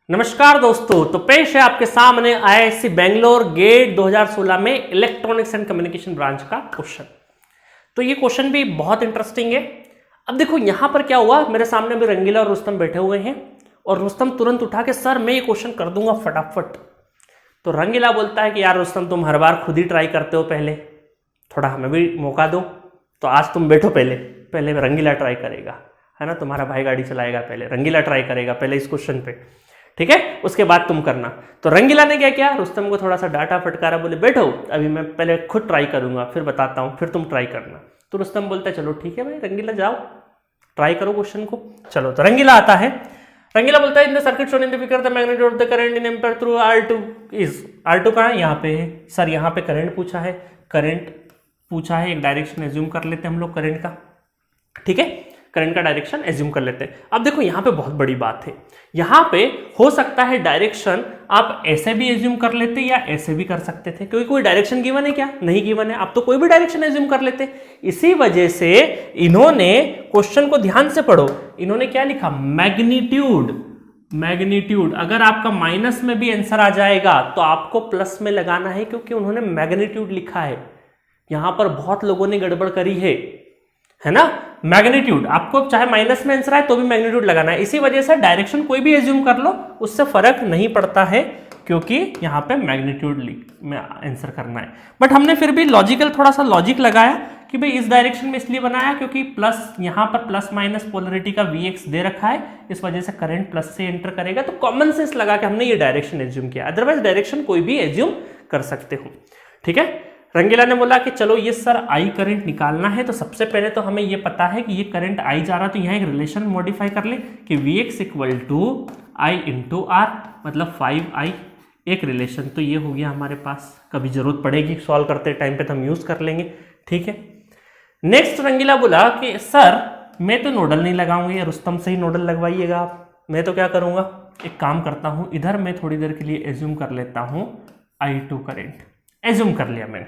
नमस्कार दोस्तों, तो पेश है आपके सामने आईआईएससी बेंगलोर गेट 2016 में इलेक्ट्रॉनिक्स एंड कम्युनिकेशन ब्रांच का क्वेश्चन। तो ये क्वेश्चन भी बहुत इंटरेस्टिंग है। अब देखो यहां पर क्या हुआ, मेरे सामने भी रंगीला और रुस्तम बैठे हुए हैं और रुस्तम तुरंत उठा के सर मैं ये क्वेश्चन कर दूंगा फटाफट। तो रंगीला बोलता है कि यार रुस्तम तुम हर बार खुद ही ट्राई करते हो, पहले थोड़ा हमें भी मौका दो। तो आज तुम बैठो, पहले रंगीला ट्राई करेगा, है ना। तुम्हारा भाई गाड़ी चलाएगा, पहले रंगीला ट्राई करेगा पहले इस क्वेश्चन पे, ठीक है, उसके बाद तुम करना। तो रंगीला ने क्या किया, रुस्तम को थोड़ा सा डाटा फटकारा, बोले बैठो अभी मैं पहले खुद ट्राई करूंगा फिर बताता हूं, फिर तुम ट्राई करना। तो रुस्तम बोलता है चलो ठीक है भाई रंगीला जाओ ट्राई करो क्वेश्चन को। चलो तो रंगीला आता है, रंगीला बोलता है in the circuit shown in the figure the magnitude of the current in ampere through R2 is, R2 कहां है, यहाँ पे है सर, यहाँ पे करंट पूछा है, करंट पूछा है, एक डायरेक्शन एज्यूम कर लेते हैं हम लोग करंट का, ठीक है, करंट का डायरेक्शन एज्यूम कर लेते हैं। अब देखो यहाँ पे बहुत बड़ी बात है, यहाँ पे हो सकता है डायरेक्शन आप ऐसे भी एज्यूम कर लेते या ऐसे भी कर सकते थे, क्योंकि कोई डायरेक्शन गिवन है क्या, नहीं गिवन है, आप तो कोई भी डायरेक्शन एज्यूम कर लेते। इसी वजह से इन्होंने क्वेश्चन को ध्यान से पढ़ो, इन्होंने क्या लिखा, मैग्नीट्यूड। मैग्नीट्यूड अगर आपका माइनस में भी आंसर आ जाएगा तो आपको प्लस में लगाना है, क्योंकि उन्होंने मैग्नीट्यूड लिखा है। यहां पर बहुत लोगों ने गड़बड़ करी है ना। मैग्नीट्यूड आपको चाहे माइनस में आंसर आए तो भी मैग्नीट्यूड लगाना है। इसी वजह से डायरेक्शन कोई भी एज्यूम कर लो उससे फर्क नहीं पड़ता है, क्योंकि यहां पे मैग्नीट्यूड में आंसर करना है। बट हमने फिर भी लॉजिकल थोड़ा सा लॉजिक लगाया कि भाई इस डायरेक्शन में इसलिए बनाया क्योंकि प्लस यहां पर प्लस माइनस पोलरिटी का Vx दे रखा है, इस वजह से करंट प्लस से एंटर करेगा, तो कॉमन सेंस लगा के हमने ये डायरेक्शन एज्यूम किया। अदरवाइज डायरेक्शन कोई भी एज्यूम कर सकते हो, ठीक है। रंगीला ने बोला कि चलो ये सर आई करंट निकालना है, तो सबसे पहले तो हमें ये पता है कि ये करंट आई जा रहा, तो यहाँ एक रिलेशन मॉडिफाई कर ले कि Vx equal to I into R, मतलब 5i, एक रिलेशन। तो ये हो गया हमारे पास, कभी जरूरत पड़ेगी सॉल्व करते टाइम पे तो हम यूज कर लेंगे, ठीक है। नेक्स्ट रंगीला बोला कि सर मैं तो नोडल नहीं लगाऊंगी, रुस्तम से ही नोडल लगवाइएगा आप, मैं तो क्या करूंगा, एक काम करता हूं, इधर मैं थोड़ी देर के लिए एज्यूम कर लेता हूं I2 करंट, एज्यूम कर लिया मैंने,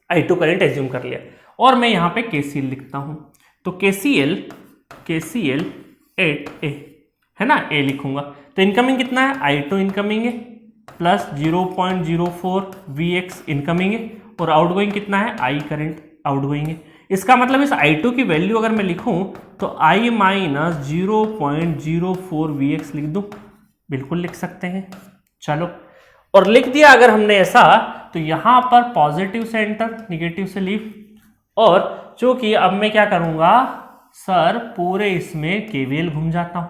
I2 करंट एज्यूम कर लिया, और मैं यहाँ पे KCL लिखता हूँ। तो KCL एट ए, है ना, ए लिखूंगा। तो इनकमिंग कितना है, I2 इनकमिंग है प्लस 0.04 Vx इनकमिंग है, और आउटगोइंग कितना है, I करंट आउटगोइंग है। इसका मतलब इस I2 की वैल्यू अगर मैं लिखूं तो I माइनस 0.04 Vx लिख दूं, बिल्कुल लिख सकते हैं। चलो, और लिख दिया अगर हमने ऐसा, तो यहां पर पॉजिटिव से एंटर, निगेटिव से लीव, और चूंकि अब मैं क्या करूंगा सर, पूरे इसमें केवीएल घूम जाता हूं,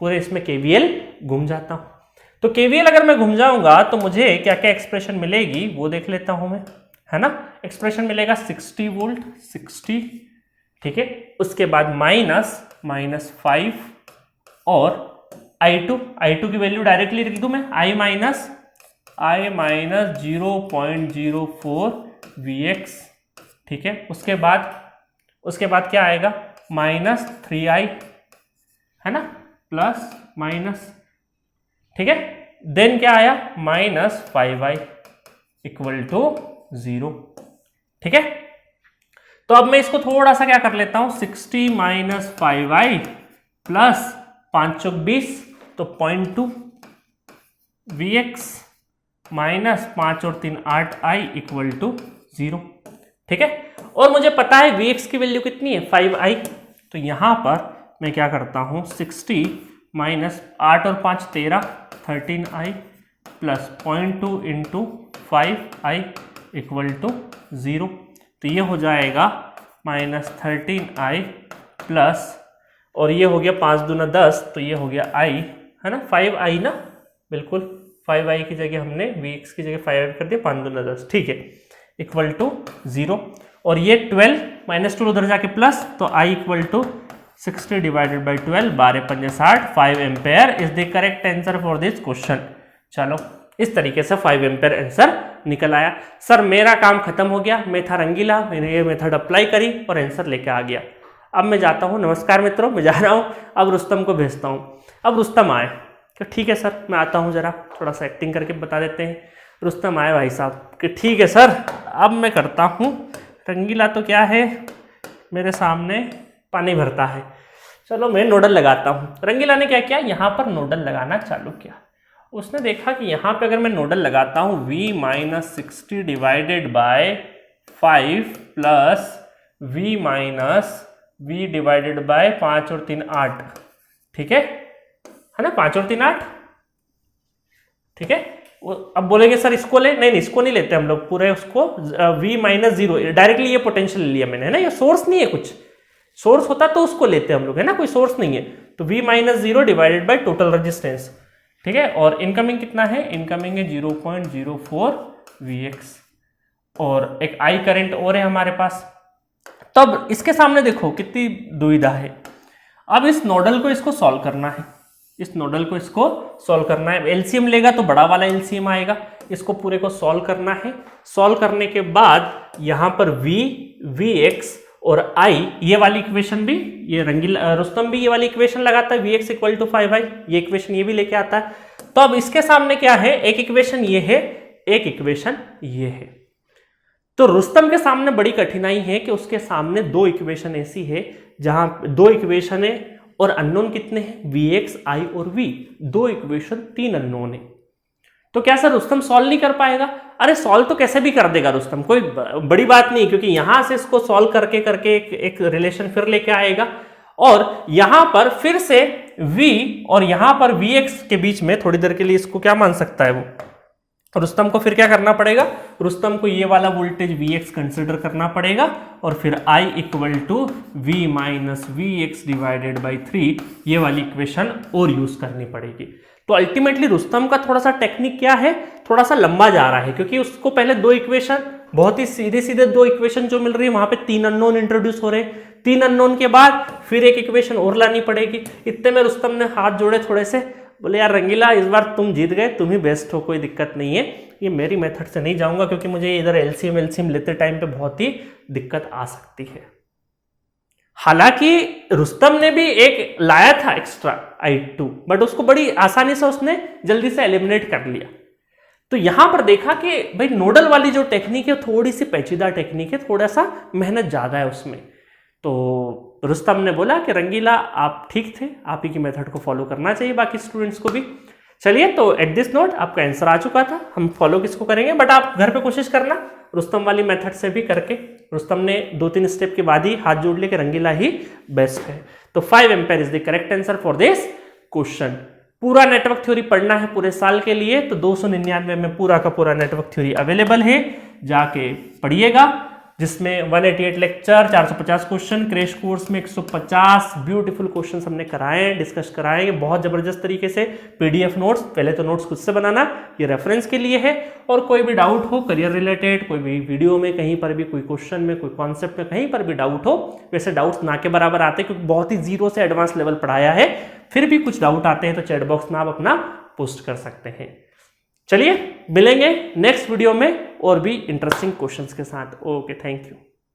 पूरे इसमें केवीएल घूम जाता हूं। तो केवीएल अगर मैं घूम जाऊंगा तो मुझे क्या क्या एक्सप्रेशन मिलेगी वो देख लेता हूं मैं, है ना। एक्सप्रेशन मिलेगा 60 वोल्ट 60, ठीक है। उसके बाद माइनस 5 और I2 की वैल्यू डायरेक्टली लिख दूं मैं, I माइनस 0.04 Vx, ठीक है। उसके बाद क्या आएगा, माइनस 3i, है ना, प्लस माइनस, ठीक है। देन क्या आया, माइनस 5i इक्वल टू 0, ठीक है। तो अब मैं इसको थोड़ा सा क्या कर लेता हूं, 60 माइनस 5i प्लस 5 चौक 20, तो 0.2 Vx माइनस 5 और 3 8i इक्वल टू 0, ठीक है। और मुझे पता है Vx की वैल्यू कितनी है, 5i। तो यहां पर मैं क्या करता हूं, 60 माइनस 8 और 5 13, 13i plus 0.2 into 5i equal to 0। तो ये हो जाएगा माइनस 13i प्लस, और ये हो गया 5 दूना 10, तो ये हो गया i, है ना, 5i ना, बिल्कुल 5i की जगह हमने Vx की जगह 5i कर दिया, 5 दूना 10, ठीक है, इक्वल टू 0। और ये 12 माइनस 2 उधर जाके प्लस, तो i equal to 60 divided by 12, 12 पंजे 60, 5 ampere is the correct answer for this question. चलो, इस तरीके से 5 एम्पेयर आंसर निकल आया। सर मेरा काम खत्म हो गया, मैं था रंगीला, मैंने ये मेथड अप्लाई करी और आंसर लेके आ गया। अब मैं जाता हूँ, नमस्कार मित्रों, मैं जा रहा हूँ, अब रुस्तम को भेजता हूँ। अब रुस्तम आए कि ठीक है सर मैं आता हूँ, जरा थोड़ा सा एक्टिंग करके बता देते हैं। रुस्तम आए भाई साहब कि ठीक है सर अब मैं करता हूँ। रंगीला तो क्या है, मेरे सामने पानी भरता है, चलो मैं नोडल लगाता हूँ। रंगीला ने क्या किया, यहाँ पर नोडल लगाना चालू किया। उसने देखा कि यहाँ पे अगर मैं नोडल लगाता हूँ v minus 60 divided by 5 plus v minus v divided by 5 और 3 8, ठीक है ना, 5 और 3 8, ठीक है। अब बोलेंगे सर इसको ले, नहीं इसको नहीं लेते हम लोग, पूरे उसको v माइनस 0 डायरेक्टली ये पोटेंशियल ले लिया मैंने, है ना, ये सोर्स नहीं है, कुछ सोर्स होता तो उसको लेते हम लोग, है ना, कोई सोर्स नहीं है। तो v minus 0 divided by total resistance, ठीक है। और इनकमिंग कितना है, इनकमिंग है 0.04 Vx, और एक I करंट और है हमारे पास। तब इसके सामने देखो कितनी दुविधा है। अब इस नोडल को इसको सॉल्व करना है, इस नोडल को इसको सॉल्व करना है। एलसीएम लेगा तो बड़ा वाला एलसीएम आएगा, इसको पूरे को सॉल्व करना है। सॉल्व करने के बाद यहाँ पर v, Vx और I, ये वाली इक्वेशन भी, ये रंगीला रुस्तम भी ये वाली इक्वेशन लगाता है, Vx इक्वल टू 5i, ये इक्वेशन ये भी लेके आता है। तो अब इसके सामने क्या है, एक इक्वेशन ये है, एक इक्वेशन ये है। तो रुस्तम के सामने बड़ी कठिनाई है कि उसके सामने दो इक्वेशन ऐसी है जहां दो इक्वेशन है और अननोन कितने हैं, Vx, I और V, दो इक्वेशन 3 अननोन है। तो क्या सर रुस्तम सॉल्व नहीं कर पाएगा? अरे सॉल्व तो कैसे भी कर देगा रुस्तम, कोई बड़ी बात नहीं, क्योंकि यहां से इसको सॉल्व करके करके एक रिलेशन फिर लेके आएगा, और यहां पर फिर से v और यहां पर Vx के बीच में थोड़ी देर के लिए इसको क्या मान सकता है वो, रुस्तम को फिर क्या करना पड़ेगा, रुस्तम को ये वाला वोल्टेज Vx कंसिडर करना पड़ेगा, और फिर I equal to v minus Vx divided by 3, ये वाली इक्वेशन और यूज करनी पड़ेगी। तो अल्टीमेटली रुस्तम का थोड़ा सा टेक्निक क्या है, थोड़ा सा लंबा जा रहा है, क्योंकि उसको पहले दो इक्वेशन, बहुत ही सीधे सीधे दो इक्वेशन जो मिल रही है, वहां पे 3 अननोन इंट्रोड्यूस हो रहे हैं, 3 अननोन के बाद फिर एक इक्वेशन और लानी पड़ेगी। इतने में रुस्तम ने हाथ जोड़े थोड़े से, बोले यार रंगीला इस बार तुम जीत गए, तुम ही बेस्ट हो, कोई दिक्कत नहीं है, ये मेरी मेथड से नहीं जाऊंगा, क्योंकि मुझे इधर एलसीएम लेते टाइम पे बहुत ही दिक्कत आ सकती है। हालांकि रुस्तम ने भी एक लाया था एक्स्ट्रा I2, बट उसको बड़ी आसानी से उसने जल्दी से एलिमिनेट कर लिया। तो यहां पर देखा कि भाई नोडल वाली जो टेक्निक है थोड़ी सी पेचीदा टेक्निक है, थोड़ा सा मेहनत ज्यादा है उसमें। तो रुस्तम ने बोला कि रंगीला आप ठीक थे, आप ही की मेथड को फॉलो करना चाहिए बाकी स्टूडेंट्स को भी। चलिए, तो एट दिस नोट आपका आंसर आ चुका था, हम फॉलो किसको करेंगे, बट आप घर पे कोशिश करना रुस्तम वाली मेथड से भी करके। रुस्तम ने 2-3 स्टेप के बाद ही हाथ जोड़ लेके रंगीला ही बेस्ट है। तो 5 ampere is the correct answer for this question. पूरा नेटवर्क थ्योरी पढ़ना है पूरे साल के लिए, तो 299 में पूरा का पूरा नेटवर्क थ्योरी अवेलेबल है, जाके पढ़िएगा, जिसमें 188 लेक्चर, 450 क्वेश्चन, क्रैश कोर्स में 150 ब्यूटीफुल क्वेश्चन हमने कराए हैं, डिस्कस कराएंगे बहुत जबरदस्त तरीके से। पीडीएफ नोट्स, पहले तो नोट्स खुद से बनाना, ये रेफरेंस के लिए है, और कोई भी डाउट हो करियर रिलेटेड, कोई भी वीडियो में कहीं पर भी कोई क्वेश्चन में, कोई कॉन्सेप्ट में कहीं पर भी डाउट हो, वैसे डाउट्स ना के बराबर आते हैं क्योंकि बहुत ही जीरो से एडवांस लेवल पढ़ाया है, फिर भी कुछ डाउट आते हैं तो चैट बॉक्स में आप अपना पोस्ट कर सकते हैं। चलिए मिलेंगे नेक्स्ट वीडियो में और भी इंटरेस्टिंग क्वेश्चंस के साथ। Okay, thank you.